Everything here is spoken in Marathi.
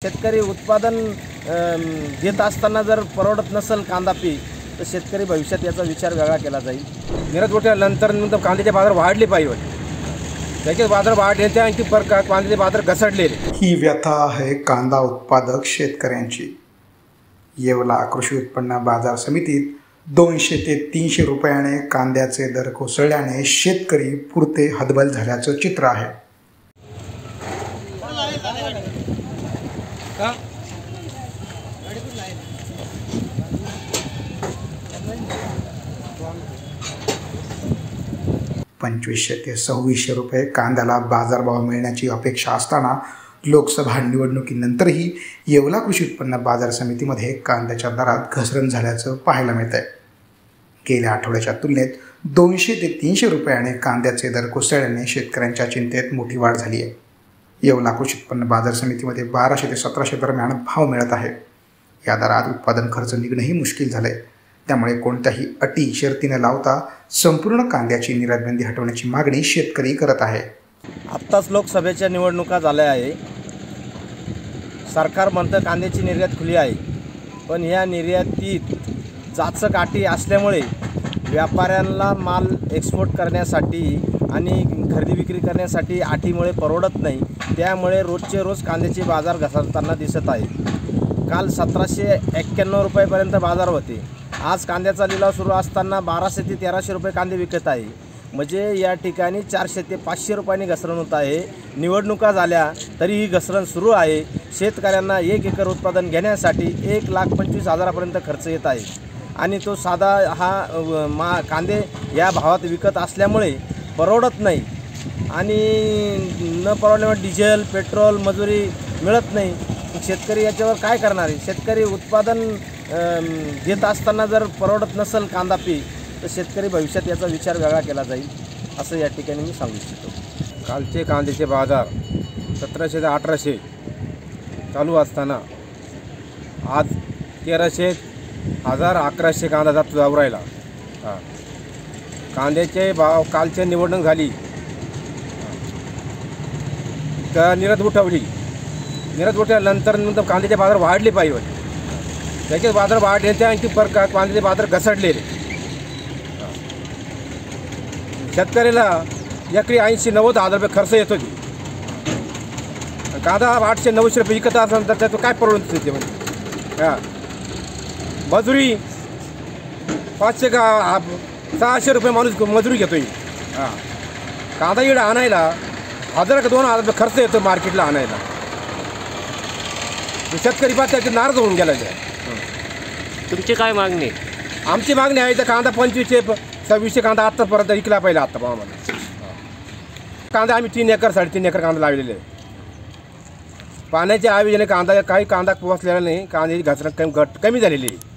शेतकरी उत्पादन घेत असताना जर परवडत नसेल कांदा पीक तर शेतकरी भविष्यात याचा विचार वेगळा केला जाईल। निर्यात गोठ्यानंतर कांद्याचे बाजार वाढले पाहिजे, त्याचे बाजार वाढले आणखी कांद्याचे बाजार घसरलेले। ही व्यथा आहे कांदा उत्पादक शेतकऱ्यांची। येवला कृषी उत्पन्न बाजार समितीत 200 ते 300 रुपयाने कांद्याचे दर कोसळल्याने शेतकरी पुरते हतबल झाल्याचं चित्र आहे। $2500 ते $2600 रुपये कांद्याला बाजारभाव मिळण्याची अपेक्षा असताना लोकसभा निवडणुकीनंतरही येवला कृषी उत्पन्न बाजार समितीमध्ये कांद्याच्या दरात घसरण झाल्याचं पाहायला मिळतंय। गेल्या आठवड्याच्या तुलनेत 200 ते 300 रुपयाने कांद्याचे दर कोसळल्याने शेतकऱ्यांच्या चिंतेत मोठी वाढ झाली आहे। येवला कृषी उत्पन्न बाजार समितीमध्ये 1200 ते 1700 दरम्यान भाव मिळत आहे। या दरात उत्पादन खर्च निघणंही मुश्किल झालंय। त्यामुळे कोणत्याही अटी शर्तीने लावता संपूर्ण कांद्याची निर्यातबंदी हटवण्याची मागणी शेतकरी करत आहे। आत्ताच लोकसभेच्या निवडणुका झाल्या आहे। सरकार म्हणतं कांद्याची निर्यात खुली आहे, पण या निर्यातीत जाचक अटी असल्यामुळे व्यापाऱ्यांना माल एक्सपोर्ट करण्यासाठी आणि खरेदी विक्री करण्यासाठी अटीमुळे परवडत नाही। त्यामुळे रोजचे रोज कांद्याचे बाजार घसरताना दिसत आहे। काल 1791 रुपयापर्यंत बाजार होते। आज कांद्याचा लिलाव सुरू असताना 1200 ते 1300 रुपये कांदे विकत आहे। म्हणजे या ठिकाणी 400 ते 500 रुपयांनी घसरण होत आहे। निवडणुका झाल्या तरी ही घसरण सुरू आहे। शेतकऱ्यांना 1 एकर उत्पादन घेण्यासाठी 1,25,000पर्यंत खर्च येत आहे आणि तो साधा हा कांदे या भावात विकत असल्यामुळे परवडत नाही आणि न परवडल्यामुळे डिझेल पेट्रोल मजुरी मिळत नाही। शेतकरी याच्यावर काय करणार आहे? शेतकरी उत्पादन घेत असताना जर परवडत नसेल कांदा पीक तर शेतकरी भविष्यात याचा विचार वेगळा केला जाईल असं या ठिकाणी मी सांगू इच्छितो। कालचे कांद्याचे बाजार 1700 ते 1800 चालू असताना आज 1300, 1000, 1100 कांदा जातो राहिला। कांद्याचे भाव कालची निवडणूक झाली तर निर्यात उठवली। निर्यात उठल्यानंतर कांद्याचे बाजार वाढले पाहिजे, त्याचे बाजार वाढले आणखी कांद्याचे बाजार घसरलेले। शेतकऱ्याला एकरी 80-90 रुपये खर्च येत होती। कांदा 800-900 रुपये विकत असेल तर त्याचं काय परवडत होते म्हणजे मजुरी 500 का 600 रुपये माणूस मजुरी घेतोय। कांदा इकडे आणायला 1000 का 2000 रुपये खर्च येतो मार्केटला आणायला। शेतकरी बात त्याची नाराज होऊन गेला। तुमची काय मागणी? आमची मागणी आहे तर कांदा 2500-2600 कांदा आत्तापर्यंत विकला पाहिजे। आत्ता आम्हाला कांदा आम्ही 3 एकर 3.5 एकर कांदा लावलेले आहे। पाण्याच्या आयोजने कांदा काही कांदा पोचलेला नाही, कांद्याची घसरण कमी झालेली आहे।